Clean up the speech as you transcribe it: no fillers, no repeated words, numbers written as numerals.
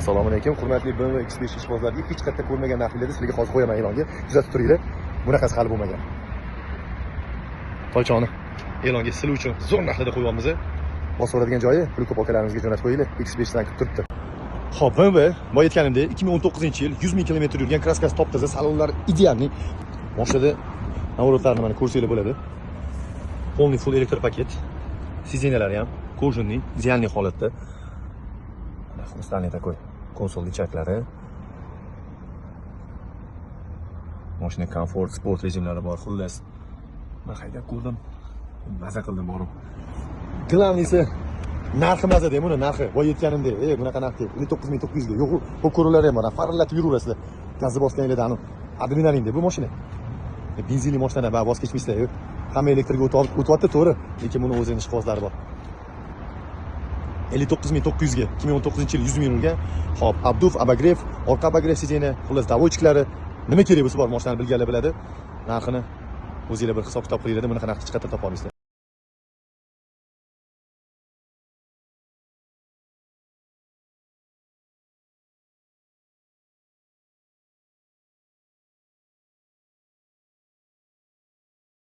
Assalomu alaykum, hurmatli BMW X5 ishbozlariga hech qayerda ko'rmagan narxlarda sizlarga hozir qo'yaman e'longa. Kuzatib turinglar. Bunaqasi hali bo'lmagan. Toychoni e'longa sizlar uchun zo'r narxlarda qo'yyapmiz. Bosib oladigan joyi pul ko'p akalarimizga jo'natib qo'yinglar. X5 dan kutib turibdi. Xo'p, BMW boya aytganimdek 2019-yil 100 ming kilometr yurgan kraskasi top toza, salonlar idealniy. Mashinada navrotlarni mana ko'rsanglar bo'ladi. Полный full elektr paket. Sizinalari ham kojunniy, idealniy holatda. Ustanli такой konsol ichaklari. Mashina komfort, sport rejimlari bor, xullas. Men haydab ko'rdim. Maza qildim borib. Glavnisi narxi mazada, buni narxi boy yetganimda, bunaqa narxda 59900 ga. Yo'q, bu ko'ruvlar ham bor. Farillatib yuraverasizlar. Gazni bosganinglarda adrenalinda bu mashina. Benzinli mashinadan voz kechmaysizlar. Hamma elektrga o'tyapti, to'g'ri, lekin buni o'zining ishqibozlari bor. 59900 ga 2019-yil 100 ming yurgan. Hop, Abduf, Abagrev, orqa Abagrev sijeni, xullas davochiklari nima kerak bo'lsa bor, mashinani bilganlar biladi. Narxini o'zingizlar bir hisob-kitob qilinglar, bunaqa narxni chiqarib topa olmaysizlar.